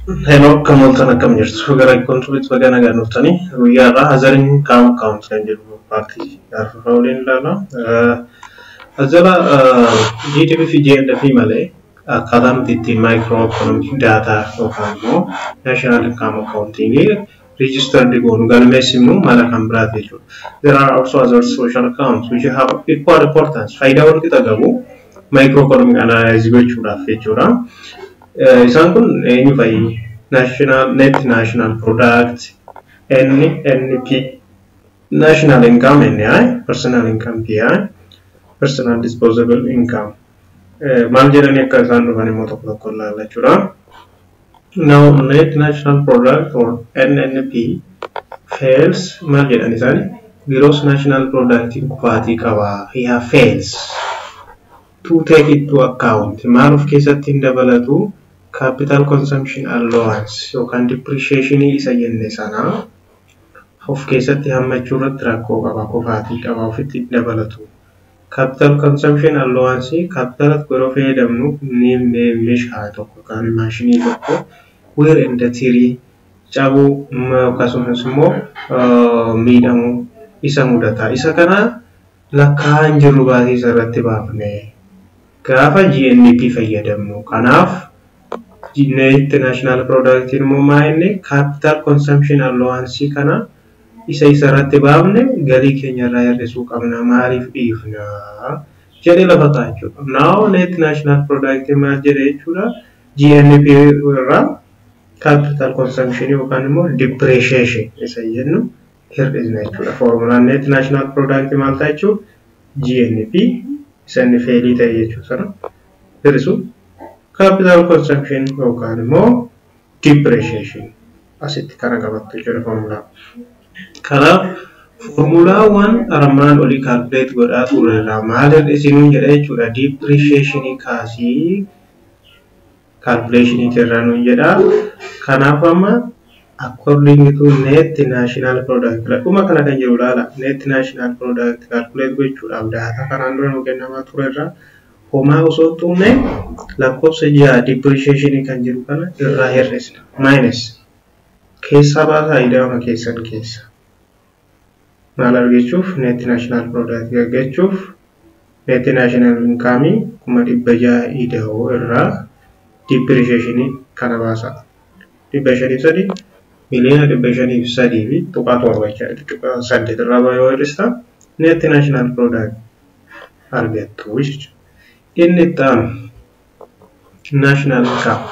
Hello, kamooltan akkam jirtu? Gara kontubitti bagana ganuuftanii guyyaarraa hazariin kaam account kan jedhu paartii gaafa waliin ilaala. Hazara GDP fi GNP malee akkaataa nuti ittiin micro economic data yookaan immoo national income accounting registered goonu galmeessinu mala kan biraati jechuudha. There are also other social accounts which have equal importance. Faayidaa wal qixa qabu micro economic analysis gochuudhaaf jechuudha. Isaan kun eenyu fa'i? National net national product NNP, national income NI, personal income PI, personal disposable income. Maal jedhanii akka isaan dhufan immoo tokko tokko ilaalla jechuudha. Now net national product or NNP fails maal jedhan isaani? Gross national product kufaatii qaba. He fails to take it to account. Maal of keessatti hin dabalatu? Capital consumption allowance yookaan depreciation isa jenne sana of keessatti hammachuu irratti rakkoo qaba, kufaatii qaba, ofitti dabalatu. Capital consumption allowance capital yeroo fayyadamnu ni meeshaa tokko yookaan maashinii tokko wear and tear cabuu akkasumas immoo miidhamuu isa mudata. Isa kana lakkaa'an jirru baasii irratti baafne gaafa GNP fayyadamnu. Kanaaf net national product immoo maa'inni capital consumption allowance kana isa irratti baafne galii keenya irraa hir'isuu qabna. Maaliif dhiifna jedhee lafa kaa'aa jechuudha. Now net national product maal jedhee jechuudha? GNP irraa capital consumption yookaan immoo depreciation isa jennu hir'isna jechuudha. Formulaan net national product maal ta'a jechuudha? GNP isa inni feelii ta'e jechuudha sana hir'isu. Capital consumption yookaan immoo depreciation asitti kana qabattu jechuudha formula. Kanaaf formulaawwan armaan olii calculate godhaa turreerraa maal hir'isinu jedha jechuudha. Depreciation kaasii calculation irraa nuun jedha. Kanaaf amma according to net national product dhuma kana kan jiru laala. Net national product calculate gochuudhaaf data kanaan dura nu kennamaa turreerraa homaa osoo tuune lakkoofsa jaha depreciation kan jiru kana irraa hir'isna. Minus keessa baasaa ida'ama keessan keessa. Maal argachuuf net national product argachuuf net national income 600 ida'oo irraa depreciation kana baasaa. 503 miliyoona 503 fi tuqaa torba jechuudha. 8 irraa yoo hir'ista net national product argattu jechuudha. In return, national income.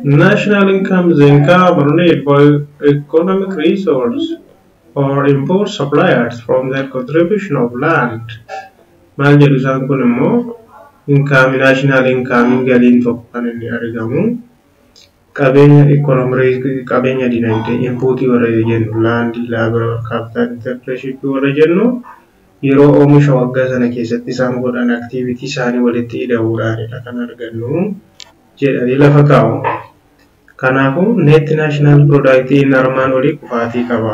National income is income need for economic resource or import suppliers from their contribution of land. Maal jedhu isaan kun immoo income national income galiin tokko kan inni argamu qabeenya economic qabeenya dinagdee input warra jennu land labor capital internship warra jennu yeroo oomisha waggaa sana keessatti isaan godhan activity isaanii walitti hidhamuudhaanidha kan argannu jedhanii lafa kaa'u. Kanaafuu net national product armaan olii kufaatii qaba.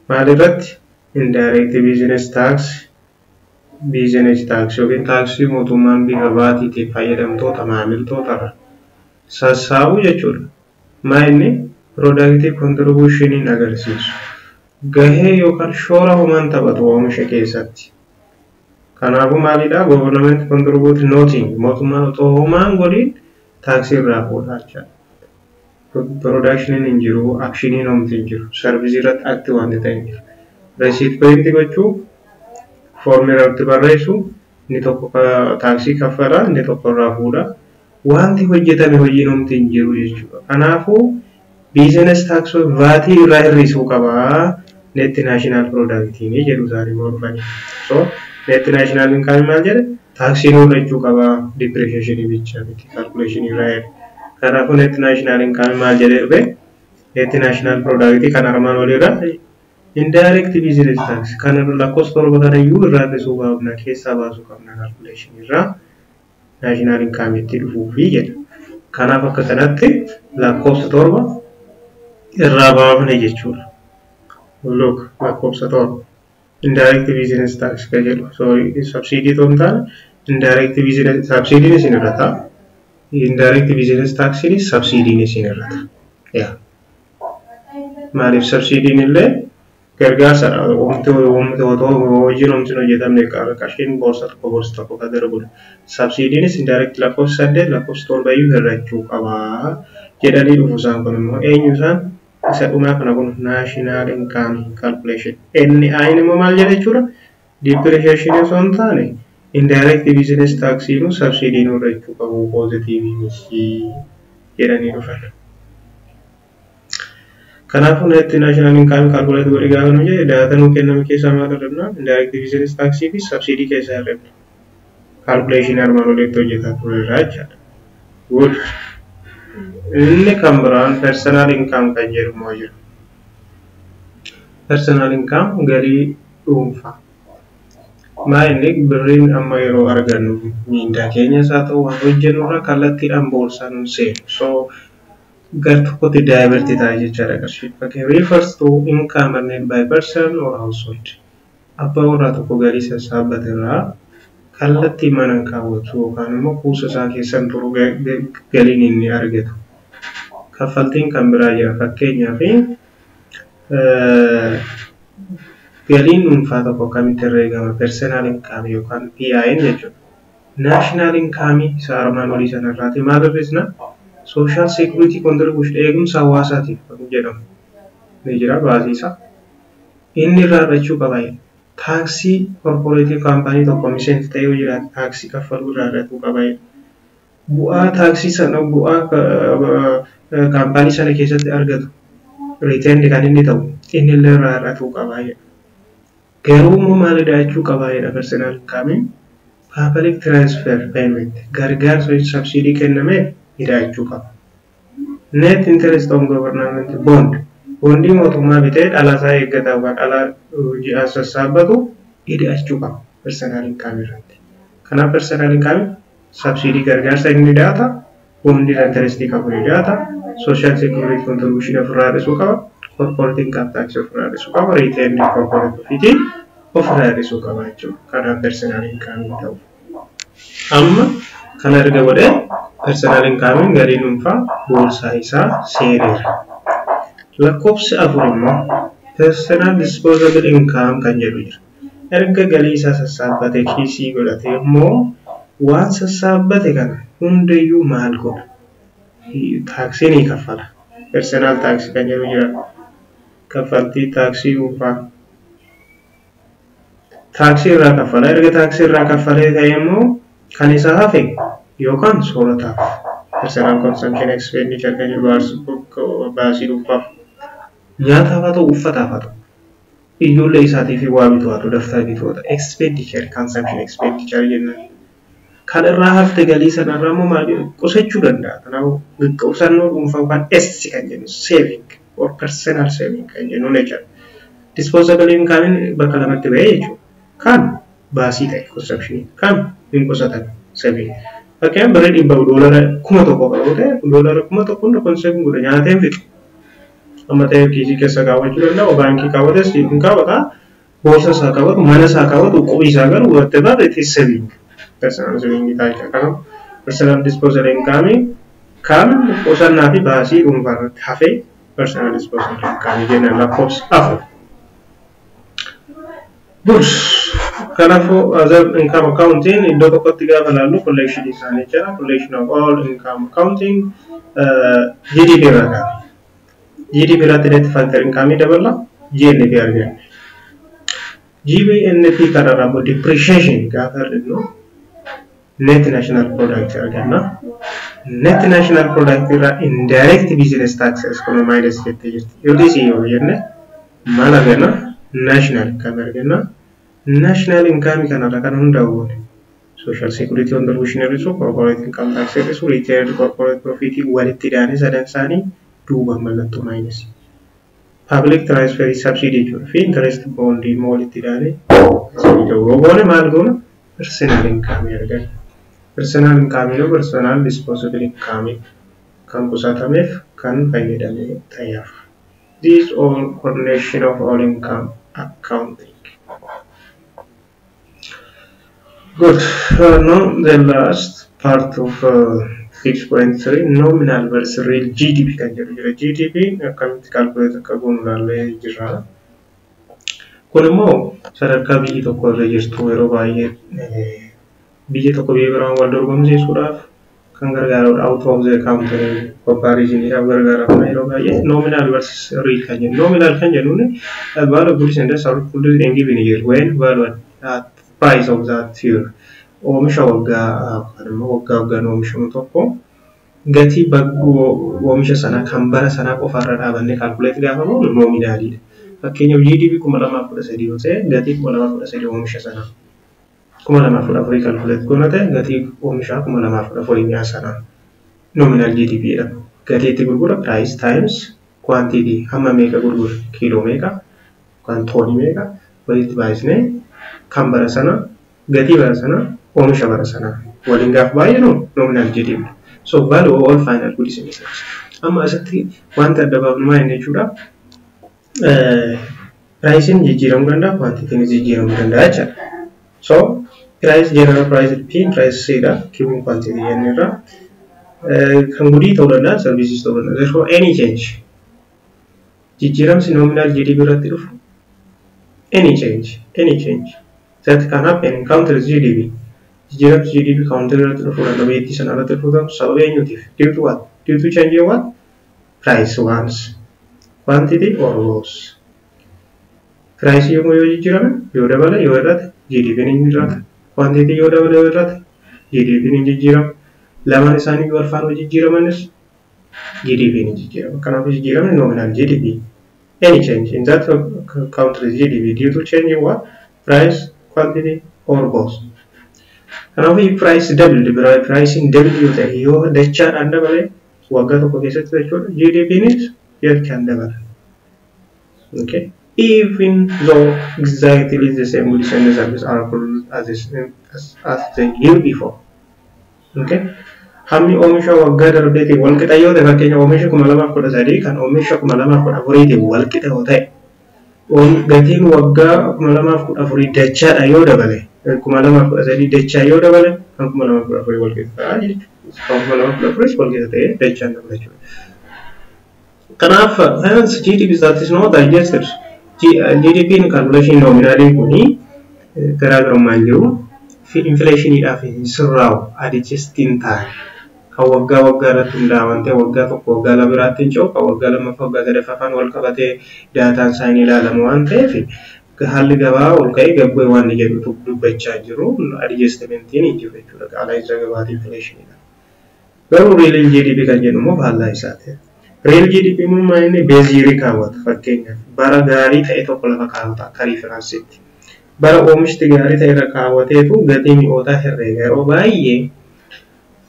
Maal irratti? Indirect business tax yookiin taaksii mootummaan bifa baatiitiin fayyadamtoota maamiltoota sassaabu jechuudha. Maa'inni productive contribution agarsiisu. Gahee yookaan shoora homaan taphatu oomisha keessatti. Kanaafuu maalidha? Government contribute nothing. Mootummaan otoo homaan godhin taaksii irraa fuudhaa jechuudha. Production hin jiru, action homti hin jiru. Service irratti akti wanti ta'e hin jiru. Receipt print gochuu, form irratti barreessu, inni tokko taaksii kaffala, inni tokko irraa fuudha. Wanti hojjetame hojiin homti hin jiru jechuudha. Kanaafuu business tax VAT irraa hir'isuu qaba. Net national product ni jedhu isaanii morfanii. So net national income maal jedhe? Taaksii hir'isuu qaba. Depreciation bicha miti calculation irraa. Kanaafuu net national income maal jedhe dhufe? Net national product kan armaan olirraa indirect business tax kan lakkoofsa torba kana iyyuu irraa hir'isuu qabna keessaa baasuu qabna calculation irraa national income itti dhufuufi jedha. Kanaaf akka kanatti lakkoofsa torba irraa baafne jechuudha. Look, lakkoofsa torba indirect business tax ka jedhu. So subsidy toon taane indirect business subsidy isin irra ta'a. indirect business tax ni subsidy ni sinirrata. Ya. Maaliif subsidiin illee gargaarsadha. Wanti hojiin hojjetamne qarshiin boorsaa tokko kan darbudha. Subsidiinis indirect lakkoofsa 8 lakkoofsa 7 hir'achuu qaba jedhanii dhufu isaan kun immoo eenyu isaan isa dhumaa kana kun national income calculation. NI immoo maal jedha jechuudha? Depreciation osoo hin taane indirect business tax nu subsidiin hir'achuu qabu positive jedhanii dhufan. Kanaafuu netti national income calculate godhee gaafa nu jedhe data nu kenname keessaa maal argannaa indirect business tax fi subsidy keessaa arganna. Calculation armaan olitti hojjetaa turerraa jechaadha. Good. Inni kan biraan personal income kan jedhamu jira. Personal income galii dhuunfaa. Inni birriin amma yeroo argannu miindaa keenyas haa ta'u waan hojjennurra kallattiidhaan boorsaan nu seenu. So gar tokkotti diverti ta'a jechaadha qarshii. Refers to income earned by person or household. Abbaa warraa tokko galii sassaabbate irraa kallattii mana kaawwatu yookaan immoo kuusa isaa keessan turu galiin inni argatu. Kaffaltiin kan biraa jira fakkeenyaaf galiin dhuunfaa tokko kamitti herreegama personal income yookaan PIN jechuudha. National income isa armaan olii sanarraati maal hir'isna? Social security contribution eegumsa hawaasaatiif kan jedhamu ni jira baasiisa. Inni irraa hir'achuu qaba. Taaksii corporative company tokko miseensi ta'ee yoo jiraate taaksii kaffaluu irraa hir'achuu qaba. Bu'aa taaksii sana bu'aa kaampaanii sana keessatti argatu return kan inni ta'u inni illee irraa hir'achuu qaba. Garuu immoo maal hidhachuu qaba jedha personal income public transfer payment gargaarsa subsidy kenname hidhachuu qaba. Net interest on government bond bondii mootummaa bitee dhalaasaa eeggataa waan dhalaa ji'aan sassaabbatu hidhachuu qaba personal income irratti. Kanaaf personal income subsidy gargaarsa inni hidhata bondii interestii qabu hidhata social security contribution ofirraa hir'isuu qaba. Corporate income tax ofirraa hir'isuu qaba. Return corporate profit ofirraa hir'isuu qaba jechuudha. Kanaaf personal income ta'u. Amma kana erga godhee personal income galii dhuunfaa boorsaa isaa seeneera. Lakkoofsi 4 immoo personal disposable income kan jedhu jira. Erga galii isaa sassaabbate kiisii godhate immoo waan sassaabbate kana hundayyuu maal godha? Taaksii ni kaffala. Personal tax kan jedhu jira. Kaffaltii taaksii dhuunfaa. Taaksii irraa kaffala. Erga taaksii irraa kaffalee ta'e immoo kan isaa hafe yookaan soorataaf. Personal consumption expenditure kan jedhu baasii dhuunfaaf. Nyaataaf haa ta'u uffataaf haa ta'u. Ijoollee isaatiif waa bitu haa ta'u daftaa bituudha. Expenditure consumption expenditure jennaan. Kan irraa hafte galii sanarraa immoo maal qusachuu danda'a. Kanaafuu qusannoo dhuunfaa yookaan S kan jennu saving or personal saving kan jennu jechuudha. Disposable income bakka lamatti ba'ee jechuudha. Kan baasii ta'e consumption kan hin qusatan saving. Fakkeenyaaf bara $100 1,000 qabu ta'e $1,000 hundi consumption godha nyaateen fixu. Amma ta'e kiisii keessa kaawwachuu danda'a baankii kaawwates hin kaawwata boorsa isaa kaawwatu mana isaa kaawwatu qubii isaa garuu whatever it is saving. Personal saving ta'a kana personal disposable income kan qusannaa fi baasii dhuunfaa irratti hafee personal disposable income jenna lakkoofsa 4. Burs kanaafuu other income accounting iddoo tokkotti gaafa ilaallu collection isaanii jira. Collection of all income accounting GDP irraa kaa'e. GDP irratti net factor income dabala GNP arganne. GNP kanarraa immoo depreciation gaafa argannu net national product arganna. Net national product irraa indirect business taxes kun minus jettee jirti. Yoo disii yoo jenne maal arganna? National kan arganna. National income kanarraa kan hundaa'uun social security contribution hir'isu, corporate income tax hir'isu, return corporate profit walitti hidhaanii sadan isaanii duuba mallattoo minus. Public transfer subsidy fi interest bond immoo walitti hidhaanii goone maal goona? Personal income arganna. Personal income yoo personal disposable income kan qusatameef kan fayyadamee ta'eef. This all coordination of all income accounting. Good. Now the last part of 6.3 nominal versus real GDP kan jedhu jira. GDP akkamitti calculate akka goonu ilaallee jirra. Kun immoo sadarkaa biyyi tokko irra jirtu yeroo baay'ee biyya tokko biyya biraan wal dorgomsiisuudhaaf kan gargaarudha. Out of the country comparisonidhaaf gargaarudha yeroo baay'ee. Nominal versus real kan jennu. Nominal kan jennuun value of goods and services and given here when value at price of that year. Oomisha waggaan oomishamu tokko gatii oomisha sana kan bara sana qofarra dhaabannee calculate gaafa goonu nominaalidha. Fakkeenyaaf GDP 2013 yoo ta'e gatii 2013 oomisha sana 2014 calculate goona ta'e gatii oomisha 2014 sana nominal GDP dha. Gatii itti gurgura price times quantity hamma meeqa gurgura kiiloo meeqa kan toonii meeqa walitti baay'isnee kan bara sana gatii bara sana oomisha bara sana waliin gaaf baay'ee nominal GDP. So value all final goods and services. Amma asatti wanta adda baafnumaa inni jechuudha. Pricing jijjiiramuu danda'a, quantity jijjiiramuu danda'a jechuudha. So price general price P price C dha, Q quantity jennirra. Kan gudii ta'uu danda'a, services ta'uu danda'a. Therefore any change jijjiiramsi nominal GDP irratti dhufu any change that can happen in countries GDP. Jijjiiramsi GDP counter irratti dhufu danda'a, beetti sana irratti dhufu danda'a. Sababa eenyuutiif? Due to what? Due to change in what? Price once, quantity or loss. Price yommuu yoo jijjiirame yoo dabale yoo irratti GDP ni jijjiirama. Quantity yoo dabale yoo irratti GDP ni jijjiirama. Lamaan isaanii wal faana jijjiiramanis GDP ni jijjiirama. Kanaafuu jijjiiramni nominal GDP. Any change in that country's GDP due to change in what? Price, quantity or both. Kanaafuu price double pricing double yoo ta'e yoo dachaadhaan dabale waggaa tokko keessatti jechuudha GDPnis kan dabala. Okay. Even though exactly the same goods and services are produced as the year before. Okay. Hammi oomisha waggaa darbeetiin wal qixa yoo ta'e fakkeenya oomisha 2013 kan oomisha 2014 wal qixa yoo ta'e gatiin waggaa 2014 dachaadha yoo dabale 2013 dachaa yoo dabale kan 2014 wal qixa ta'a jechuudha. 2014 wal qixa ta'e dachaan dabala jechuudha. Kanaaf hence GDP that is not adjusted. GDP in calculation nominally kuni garaagarummaan jiru inflationiidhaaf sirraa'u adjusting ta'a. Kan waggaa irratti hundaa'an ta'e waggaa tokko waggaa lama biraatti hin ce'u kan waggaa lammaffaa waggaa sadaffaan wal qabatee daataan isaanii ilaalamu waan ta'eef haalli gabaa ol ka'ee gabbee waan jedhu dubbachaa jiru adjustmentiin hin jiru jechuudha. Qaala'insa isa gabaati inflationiidha. Garuu real GDP kan jennu immoo faallaa isaati. Real GDP immoo inni beeziirii kaawwata fakkeenyaaf bara gaarii ta'e tokko lafa kaawwata akka riiferaansiitti. Bara oomishti gaarii ta'e irra kaawwateetu gatii mi'ootaa herreega yeroo baay'ee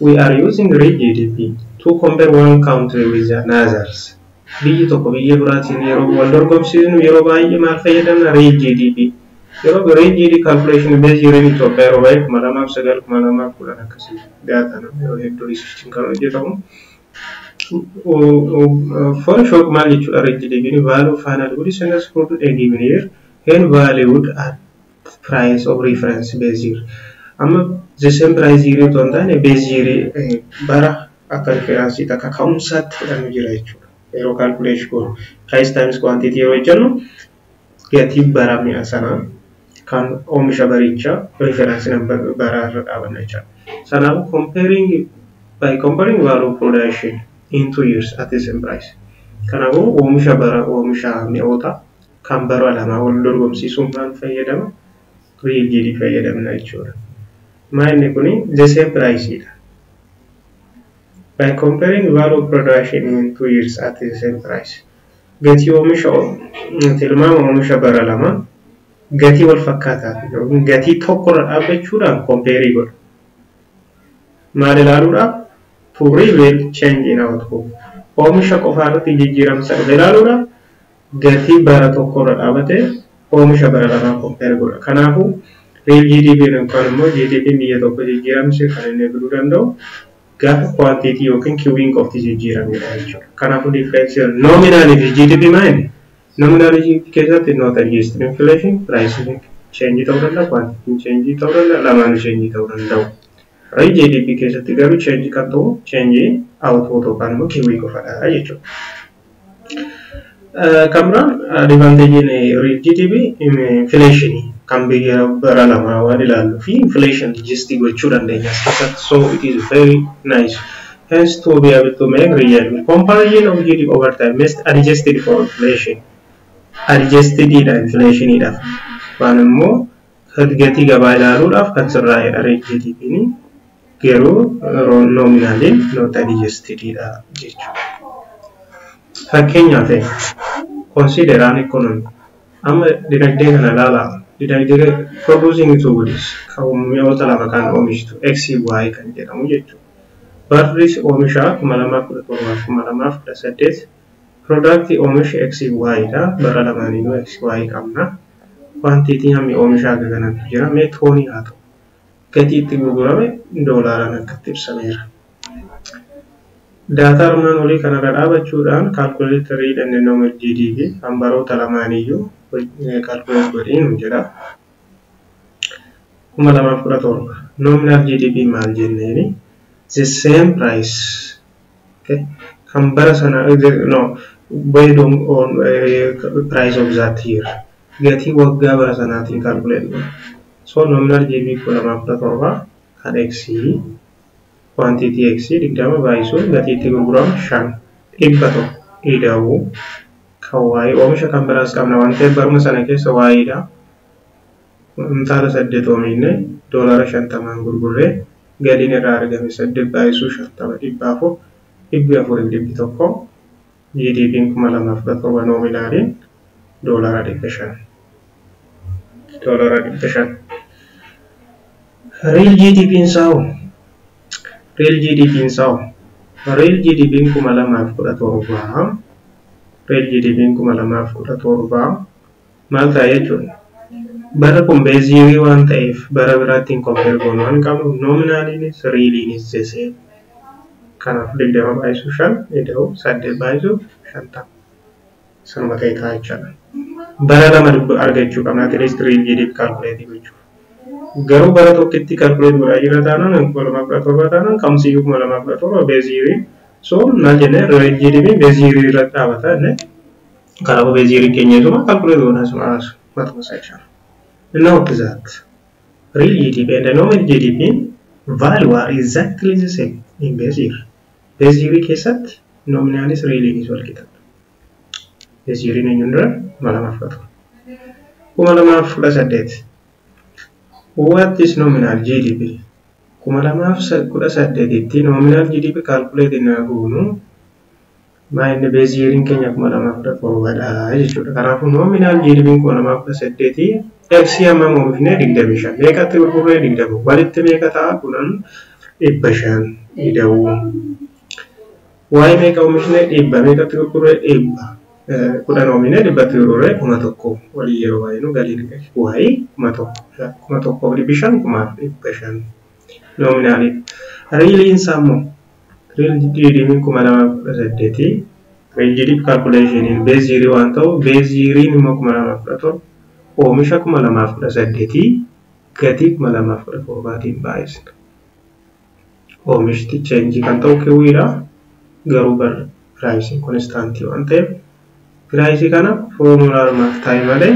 we are using real GDP to compare one country with another. Biyyi tokko biyya biraatiin yeroo wal dorgomsiisnu yeroo baay'ee maal fayyadamna real GDP. Yeroo real GDP calculation beeziiriin Itoophiyaa yeroo baay'ee 2009 2010 akkasii daataan yeroo hedduu riisirchiin kan hojjetamu. For short maal jechuudha real GDP value final goods and services produced and given year and valued at price of reference base year. Amma the same price year to antane base year bara akka reference takka ka'umsaatti fudhannu jira jechuudha. Yeroo calculation goonu price times quantity yeroo jennu gatii bara mi'a sana kan oomisha baricha reference number bara irra dhaabanna jechuudha. Sanaaf by comparing value of production in 2 years at the same price. Kanaafuu oomisha mi'oota kan bara lama wal dorgomsiisuun maal fayyadama? Real GDP fayyadamna jechuudha. Maalni kuni the same price dha. By comparing value of production in 2 years at the same price. Gatii oomisha tilmaama oomisha bara lama gatii wal fakkaataa fi gatii tokko irra dhaabbachuudhaan compare godhu. Maal ilaaluudhaaf? To reveal change in output. Oomisha qofa irratti jijjiiramsa ilaaluudhaaf gatii bara tokko irra dhaabatee oomisha bara lama compare godha. Kanaafuu real GDP kan immoo GDP biyya tokko jijjiiramsi kan inni fiduu danda'u gaafa quantity yookiin queuing of jijjiiramedha jechuudha. Kanaafuu difference nominal fi GDP maali? Nominal GDP keessatti not adjusted inflation price change ta'uu danda'a, quantity change ta'uu danda'a, lamaan change ta'uu danda'u. Real GDP keessatti garuu change kan ta'u change output yookaan immoo kiwii qofaadha jechuudha. Kamraan advantage real GDP inflation kan biyya bara lama waan ilaallu fi inflation adjust gochuu dandeenya. So it is very nice. Hence to be able to make real comparison of GDP over time must adjusted for inflation. Adjusted inflation idaf. Waan immoo gatii gabaa ilaaluudhaaf kan sirraa'edha real GDP ni garuu nominally not adjusted dha jechuudha. Fakkeenyaaf consider an economy. Amma dinagdee kana ilaalaa. Dinagdee producing goods kan mi'oota lama kan oomishtu XY kan jedhamu jechuudha. Barris oomisha 2017 product oomisha XY dha. Bara lamaaniinuu XY qabna. Quantity hammi oomishaa kanatti jira mee toonii haa ta'u. Gatii itti gurgurame doolaaraan akkatti ibsameera. Data armaan olii kanarra dhaabachuudhaan calculatorii nominal GDP kan baroota lamaaniyyuu calculate godhiin jedha. 2017 nominal GDP maal jenneeni the same price. Okay? Kan bara sana no based on price of that year. Gatii waggaa bara sanaatiin calculate. So nominal GDP 2017 kan X quantity X digdama baay'isuun gatii itti gurguramu 500 ida'u kan waa'ee oomisha kan biraas qabna waan ta'eef baruma sana keessa waa'eedha. Mtaala 8 oomishne doolaara 50 gurgurree galiin irraa argame 8 baay'isuu 50 dhibbaafuu 401 GDP 2017 nominaaliin doolaara 500. Real GDP sao. Real GDP sao. Real GDP 2017. Real GDP 2017 maal ta'e jechuudha. Bara kun beezirii waan ta'eef bara biraatiin compare goonu waan qabnu nominaaliinis realiinis sesee. Kanaaf 20 baay'isuu 5 ida'u 8 baay'isuu 50. Sanuma ta'e ta'a jechuudha. Bara lama argachuu qabna at least real GDP calculate gochuu. Garuu bara tokkotti calculate godhaa jira taanaan 2017 taanaan kamsiyyuu 2017 beezirii. So maal jennee real GDP beezirii irratti dhaabata jennee kanaafuu beezirii keenyasuma calculate goonaa suma matuma isaa. Note that real GDP and the nominal GDP value are exactly the same in base year. Base year keessatti nominaalis realiinis wal qixa. Base year ni nyundra malamaaf fudhatu. 2018. What is nominal GDP? 2018 itti nominal GDP calculate in goonu maayinni base year keenya 2017 jechuudha. Kanaafuu nominal GDP 2018 X hammam oomishne 25 meeqatti gurgurree 20 walitti meeqa ta'a kunan 500 ida'u. Y meeqa oomishne 100 meeqatti gurgurree 100 kunan oomishne 100tti gurgurree 100 walii yeroo baay'inu galiin Y 100 500 nominaali. Realiin sammoo real GDP 2018 real GDP calculation in base year waan ta'u base year immoo 2017 oomisha 2018 gatii 2017tiin baay'isna. Oomishti change kan ta'u kiwiidha garuu bar pricing constant waan ta'eef price kana formula maaktaay malee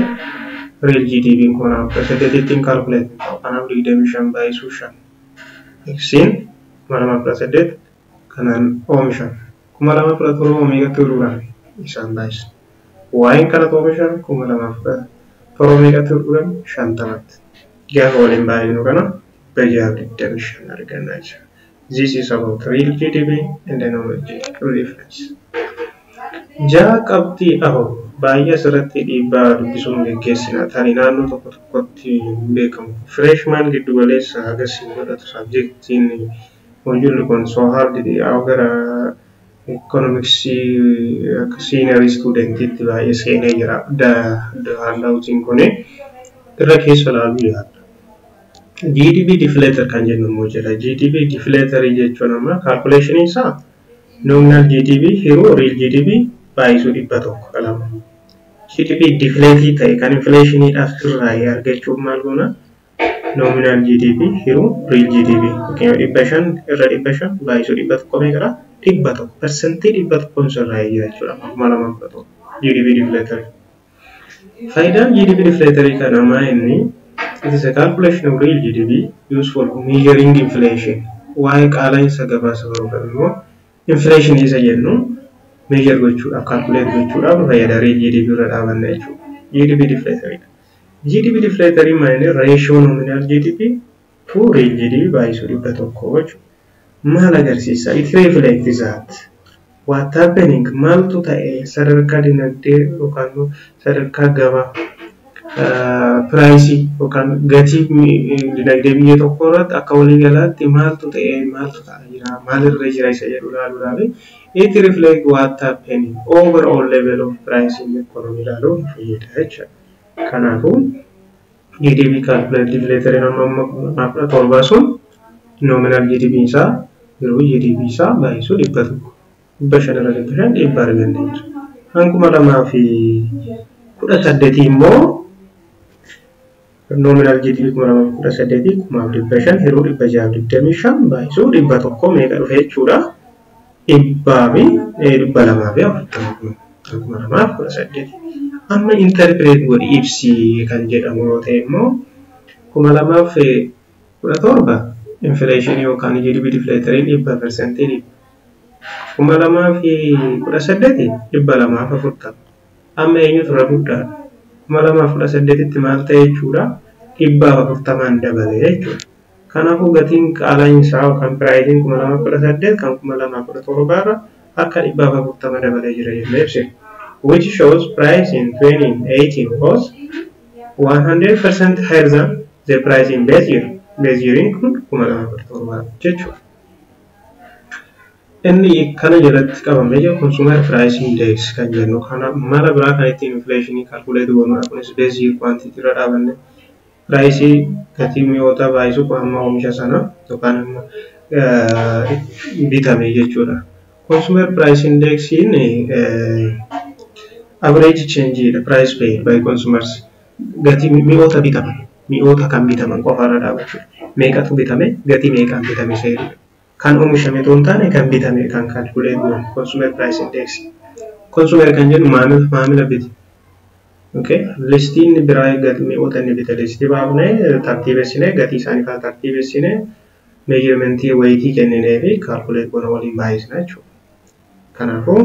real GDP 2018tiin calculate kanaaf 25 baay'isuu 5 Xin 2018 kanan oomishan 2017 oomishatti gurguran isaan baay'isna. Waa'een kana oomishan 2017 meeqatti gurguran 50tti. Gaafa waliin baay'inu kana baay'ee 25 argannaa jira. This is about real GDP and the nominal GDP difference. Jaa qabxii baay'ee asirratti dhiibbaa dubbisuun geggeessina tarii naannoo tokko tokkotti beekamu. Freshman giddu galeessa agarsiin godhatu subjectiin mojuulli kun so hard gara economics senior student itti baay'ee seenee jira. Handoutiin kun irra keessa ilaaluu yaadda. GDP deflator kan jennu jira. GDP deflator jechuun amma calculation isaa nominal GDP hiruu real GDP baay'isuu 100 qalama. GDP deflated ta'e kan inflation dhaaf irraa argachuuf maal goona nominal GDP hiru real GDP. Fakkeenya 500 irra 500 baay'isuu 100 meeqadha? 100 percentii 100 konserraa jechuudha. 2011 GDP deflator. Faayidaan GDP deflator kana maali? It is a calculation of real GDP used for measuring inflation. Why qaala'insa gabaasa barbaadu inflation isa jennu measure gochuudhaaf calculate gochuudhaaf fayyada real GDP irra dhaabanna jechuudha. GDP deflator. GDP deflator maali? Ratio nominal GDP to real GDP baay'isuu 100 jechuudha. Maal agarsiisa? It reflects that what happening maaltu ta'e sadarkaa dinagdee yookaan sadarkaa gabaa price yookaan gatii dinagdee biyya tokko irratti akka walii galaatti maaltu ta'e maaltu ta'aa jira maalirra jira isa jedhu ilaaluudhaaf it reflect what happening overall level of price in economy ilaaluun fayyada jechuudha. Kanaafuu GDP calculate deflator nama torba sun nominal GDP isaa yeroo GDP isaa baay'isuu 100 bashana irratti dhibba arganne jira. Hankuma 2018 immoo nominal GDP kuma 2018 kuma 500 yeroo 625 baay'isuu 100 meeqa dhufe jechuudha. 240 amma interpret godhi ibsi kan jedhamu yoo ta'e immoo kuma 2017 inflation yookaan GDP deflator 100% kuma 2018 240 amma eenyutu irra guddaadha? kuma 2018 tti maal ta'e jechuudha? 140 dabalee jechuudha. Kanaafuu gatiin qaala'insaa yookaan pricing kuma 2018 kan kuma 2017 irra akka 140 dabalee jira jennee ibsina. Which shows price in 2018 was 100% higher than the price in base year. Base year kun kuma 2017 jechuudha. Inni kana jalatti qabamee jiru consumer price index kan jennu kana mala biraa kan ittiin inflation calculate goonudha. Kunis base year quantity irra dhaabanne price gatii mi'oota baay'isuu amma oomisha sana yookaan amma bitame jechuudha. Consumer price index in average change the price paid by consumers gatii mi'oota bitaman mi'oota kan bitaman qofa irra dhaabachuudha. Meeqatu bitame gatii meeqaan bitame seerudha. Kan oomishame toontaane kan bitame kan calculate goon consumer price index. Consumer kan jennu maamila bite. Okay, listiin biraa gatii mi'oota inni bite listii baafnee tartiibessine gatii isaanii kan tartiibessine measurementii weightii kenninee fi calculate goona waliin baay'isna jechuudha. Kanaafuu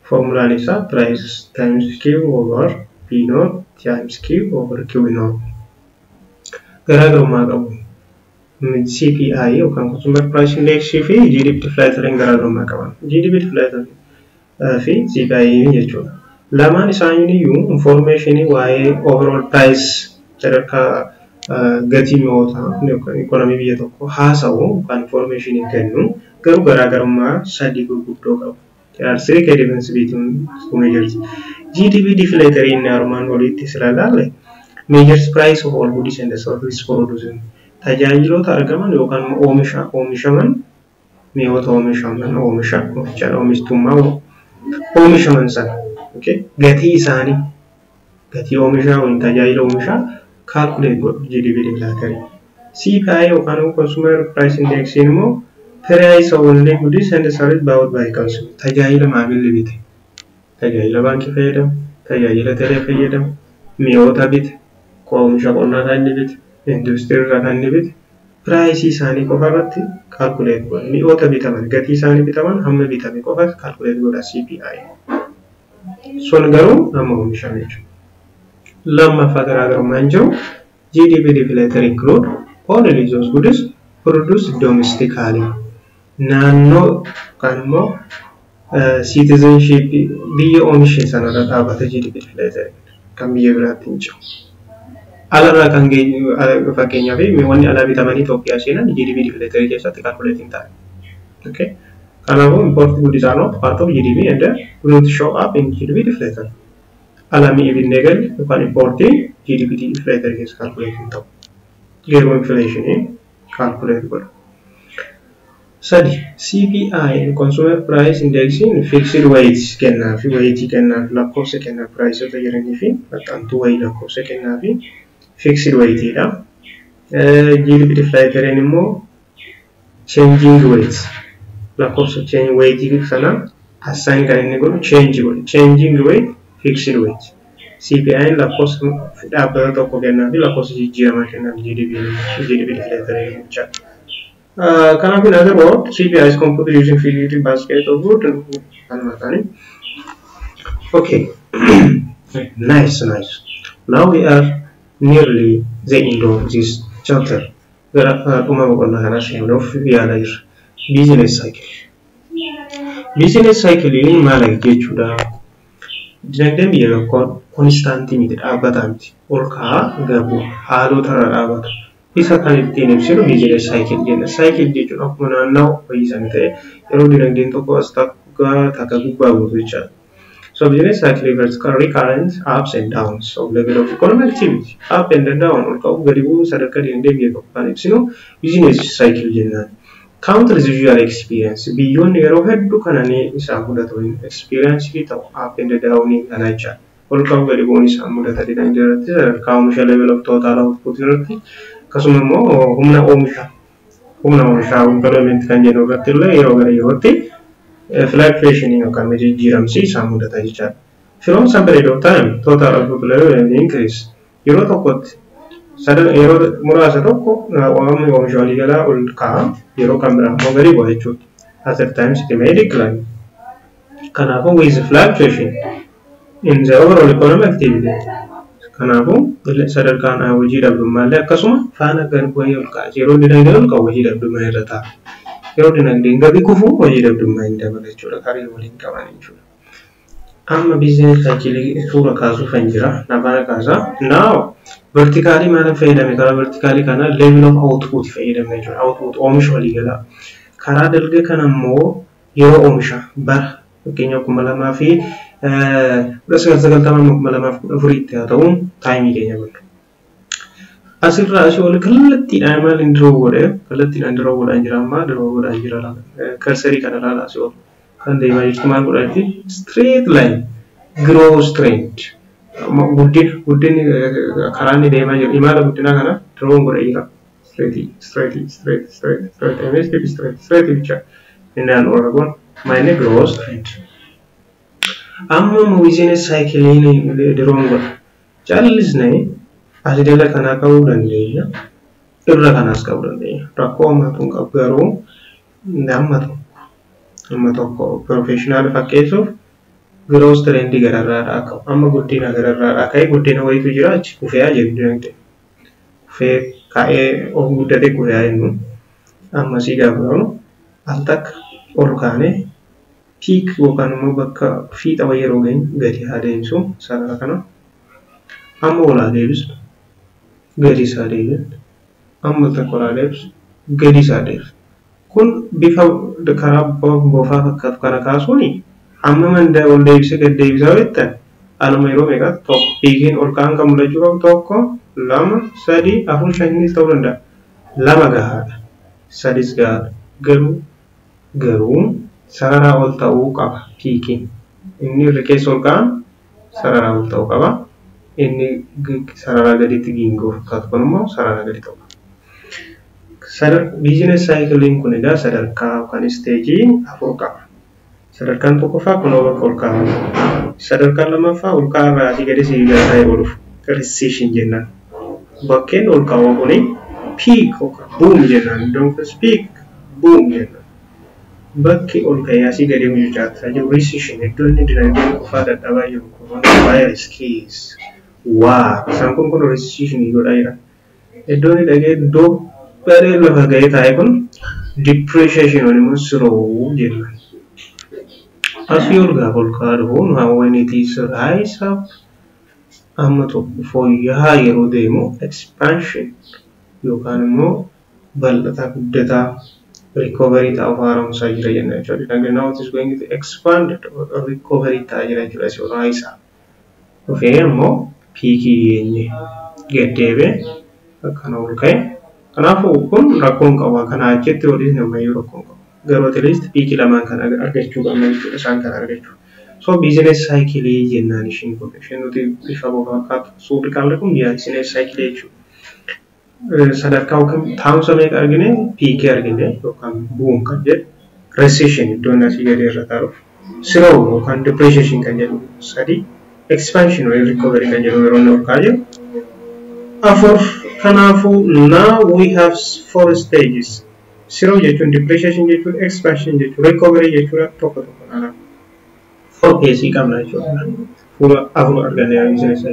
formulaan isaa price times Q over P naught times Q over Q naught. Garaagarummaa qabu. CPI yookaan consumer price index fi GDP deflator garaagarummaa qaban. GDP deflator fi CPI jechuudha. Lamaan isaaniiyyuu information waa'ee overall price sadarkaa gatii mi'ootaa economy biyya tokko haasa'u yookaan information kennu garuu garaagarummaa sadii gurguddoo qabu. There are three key differences between two measures. GDP deflator inni armaan olitti ilaalle measures price of all goods and services produced. Tajaajiloota argaman yookaan oomishaman mi'oota oomishtummaa oomishaman sana gatii isaanii gatii oomishaa waliin tajaajila oomishaa calculate godhu GDP deflator. CPI yookaan consumer price index immoo price of all goods and services bought by consumer tajaajila maamilli bite tajaajila baankii fayyadamu tajaajila telee fayyadamu mi'oota bite oomisha qonnaa inni bite industry irraa kan inni bite price isaanii qofa irratti calculate godha. Mi'oota bitaman gatii isaanii bitaman hamma bitame qofa calculate godha CPI. Sun garuu amma oomishame jechuudha. Lammaffaa garaagarummaan jiru GDP deflator include only those goods produced domestically. Naannoo kan immoo citizenship biyya oomishe sanarra dhaabata GDP deflator kan biyya biraatti hin jiru. Alarraa kan fakkeenyaaf wanni alaa bitamanii Itoophiyaa seenan GDP deflator keessatti calculate hin ta'e. Okay. Kanaafuu import goods are not part of GDP and do not show up in GDP deflator. Alami ibidne gal yookaan importii GDP deflator keessa calculate hin ta'u. Garuu inflation calculate godha. Sadi CPI consumer price index fixed weights kennaa fi weightii kennaa lakkoofsa kennaa priceota jiranii fi maxxantuu wayii lakkoofsa kennaa fi fixed weightiidha. GDP deflator immoo changing weight. Lakkoofsa change weight sana assign kan inni godhu changing weight fixed weight. CPI lakkoofsa dhaabbata tokko kennaa fi lakkoofsa jijjiiramaa kennaa GDP deflator jecha. Kanaaf in other words, CPI is computed using figurative basket of wood and okay. Nice. Now we are nearly the end of this chapter. There are business cycle. Business cycle in Malay jechuudha. Dinagdeen biyya tokkoo konstaantii miti dhaabbataa miti. Ol ka'aa garuu haalota irra dhaabbata. Isa kan ittiin ibsinu business cycle jenna. Cycle jechuun akkuma naannoo fayyisame ta'e yeroo dinagdeen tokko as takka gubbaa buutu jechaadha. So business cycle refers to recurrent ups and downs of level of economic activity. Up and down ol ka'uu gadi bu'uu sadarkaa dinagdee biyya tokkoo kan ibsinu business cycle jennaan. Countries usually experience beyond yeroo hedduu kananii isaan mudatu experience ta'u up and down kana jecha ol ka'uu gadi bu'uun isaan mudata dinagdee irratti sadarkaa oomisha level of total output irratti akkasuma immoo humna oomishaa employment kan jennu irratti illee yeroo gara yerootti fluctuation yookaan jijjiiramsi isaan mudata jecha. From some period of time total output level will increase yeroo tokkotti yeroo muraasa tokko oomishni oomisha waliigalaa ol ka'a yeroo kan biraa immoo gadi bu'a jechuudha. At times it may decline. Kanaafuu with fluctuation in the overall economic activity. Kanaafuu sadarkaan hojii dhabdummaallee akkasuma faana gadi bu'ee ol ka'a. Yeroo dinagdeen ol ka'u hojii dhabdummaa irra ta'a. Yeroo dinagdeen gadi kufu hojii dhabdummaa hin dabala jechuudha. Karii waliin qaban jechuudha. Amma business cycle suura kaasuuf kan jira. Nafana kaasa. Now vertically maal fayyadame karaa vertically kana level of output fayyadame jechuudha. Output oomisha waliigalaa. Karaa dalga kana immoo yeroo oomisha bara fakkeenyaaf 2019 haa ta'u taayimii keenya godhu. Asirraa asii ol kallattiidhaan maal hin diroo godhaan jira amma diroo godhaan jira karsarii kana laala asii ol kan deemaa jirtu maal godhaatti straight line growth trend. Guddinni karaa inni deemaa jiru imala guddinaa kana diroo godha jira. Straight bicha innaan oragoon maayine growth trend. Amma business cycle diroo godha. Callisnee asidela kana ka'uu dandeenya. Irra kanas ka'uu dandeenya. Rakkoo ammaatuun qabu garuu amma tokko professional fakkeessuuf growth trend gararraadhaa qabu. Amma guddina gararraadhaa ka'ee guddina wayitu jira achi kufee jiru dinagdee. Kufee ka'ee of guddatee kufee jennu. Amma sii gaafa al takka ol kaanee peak yookaan immoo bakka fiixa yeroo geenyu gadi haa deebisu sarara kana. Amma olaa deebisu gadi isaa deebisu. Amma takka olaa deebisu gadi isaa deebisu. Kun bifa karaa boofaa fakkaatu kana kaasuuni amma manda ol deebisee gad deebisaa jettan aluma yeroo meeqa tokko piikiin ol ka'an kan mul'achuu qabu tokko 2 3 4 5 ta'uu danda'a. 2 gahaadha. 3 gahaadha. Garuu sararaa ol ta'uu qaba piikiin. Inni irra keessa ol ka'an sararaa ol ta'uu qaba. Inni sararaa gaditti giingoo fakkaatu kun immoo sararaa gadi ta'uu qaba. Business cycle kun egaa sadarkaa yookaan stage 4 qaba. Sadarkaan tokkoffaa kun ol ka'aa. Sadarkaan lammaffaa ol ka'aa irraa asii gadi siigaataa ooluuf recession jennaan. Bakkeen ol ka'uu kuni peak yookaan boom jennaan. Don't speak boom jennaan. Bakki ol ka'ee asii gadi mucucaataa jiru recession iddoo inni dinagdeen qofaa dadhabaa jiru coronavirus case. Waa isaan kun recession godhaa jira. Iddoo inni dhagee iddoo baree lafa ga'ee taa'e kun depreciation immoo slow jennaan. Asii ol gaafa ol ka'aa dhufuun when it is rise up amma tokko fooyya'aa yeroo deemu expansion yookaan immoo bal'ataa guddataa recovery ta'uuf haaromsaa jira jenna jechuudha. Dinagdeen now it is going to expand recovery ta'aa jira jechuudha asii ol rise up. Dhufee immoo piikii geenye gaddeebee akkana ol ka'e. Kanaafuu kun rakkoon qaba. Kana achitti waliin namayyuu rakkoon qaba. Garuu at least piikii lamaan kan argachuu qabna jechuudha isaan kan argachuu. So business cycle jennaan ishiin kun isheen nuti bifa bofa fakkaatu suurri qaallee kun business cycle jechuudha. sadarkaa yookaan taa'umsa meeqa argine piikii argine yookaan bu'uun kan jedhu recession iddoon asii gadi irra taa'u slow yookaan depreciation kan jedhu sadii expansion or recovery kan jedhu yeroo inni olkaa jiru afur kanaafuu now we have 4 stages slow jechuun depreciation jechuun expansion jechuun recovery jechuun tokko nana 4 phases qabna jechuudha fuula afur argannee business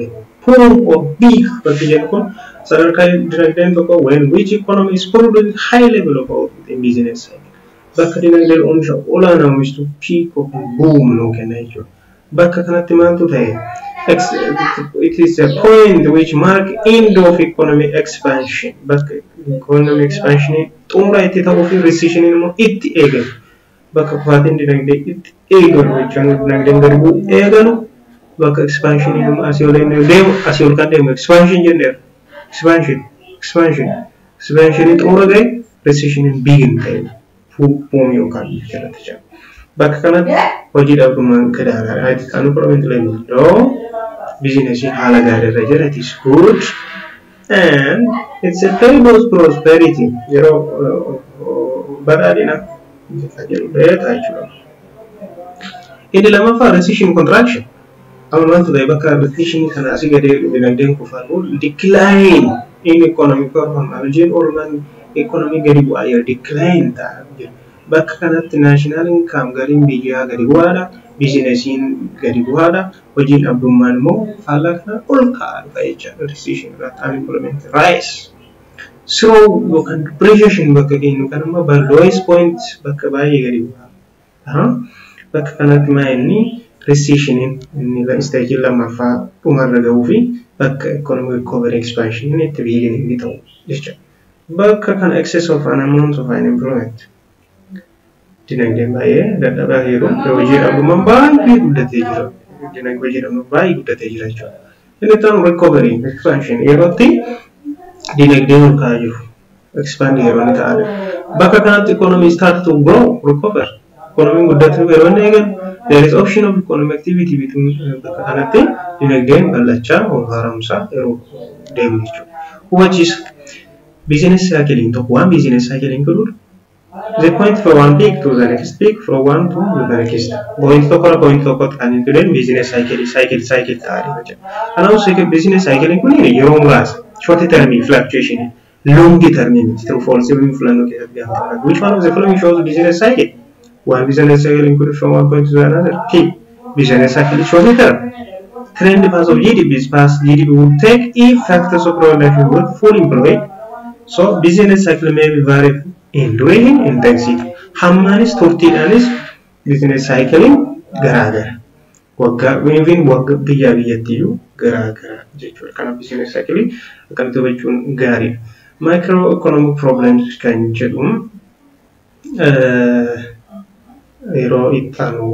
poor or big bakki jedhu kun sadarkaa dinagdeen tokko when which economy is producing high level of output in business cycle bakka dinagdeen oomisha olaanaa oomishtu peak of boom nuu kenna jechuudha bakka kanatti maaltu ta'e it is a point which mark end of economic expansion bakka economic expansion xumura itti ta'uu fi recession immoo itti eegalu bakka kufaatiin dinagdee itti eegalu jechuun dinagdeen gadi bu'u eegalu bakka expansion immoo asii ol deemu asii ol kan deemu expansion jenneera expansion xumura ga'e recession begin ta'e boom yookaan jalatti jira bakka kanatti hojii dhabdummaan gadaanaadha ati unemployment level low business haala gaariirra jira it is good and it's a terrible prosperity yeroo badhaadhina jedhu beekaa jechuudha inni lammaffaa recession contraction amma maaltu ta'e bakka recession kana asii gadi dinagdeen kufaatu decline in economic performance or economic gadi bu'aa yeroo decline ta'a bakka kanatti national income galiin biyyaa gadi bu'aadha businessiin gadi bu'aadha hojiin dhabdummaan immoo haala kana ol ka'aa dhufa jechuudha recession irratti unemployment rise slow yookaan depreciation bakka geenyu kan amma lowest point bakka baay'ee gadi bu'aa bakka kanatti maa inni recession inni stage lammaffaa dhumarra gahuu fi bakka economic recovery expansion itti beekin inni ta'u jechuudha bakka kana excess of an amount of unemployment dinagdeen baay'ee dadhabaa yeroo hojii dhabdummaan baay'ee guddatee jira dinagdee hojii dhabdummaan baay'ee guddatee jira jechuudha inni ta'u recovery expansion yerootti dinagdeen ol ka'aa jiru expand yeroo inni ta'aa bakka kanatti economy start to grow recover economy guddachuu yeroo inni eegalu there is option of economic activity between bakka kanatti dinagdeen bal'achaa ol haaromsaa yeroo deemu jechuudha which is business cycling tokko waan business cycling godhu the point from one peak to the next peak from one to the next point tokko kan into business cycle taari jechuudha business cycling kun yeroo muraasa short term fluctuation long term through false influence which one of the following shows business cycle one business cycle includes from one point to another peak business cycle is short term trend path of GDP is past GDP will take if factors of production work full employed so business cycle may be varied in duration intensity hammanis turtiidhaanis business cycling garaagara waggaa even waggaa biyyaa biyyattiyyuu garaagara jechuudha kana business cycling akkamitti hubachuun gaariidha microeconomic problems kan jedhuun yeroo ittaanu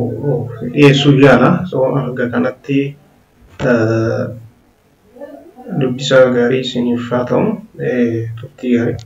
dhiyeessuu yaala so hanga kanatti dubbisaa gaarii isiniif haa ta'u turtii gaarii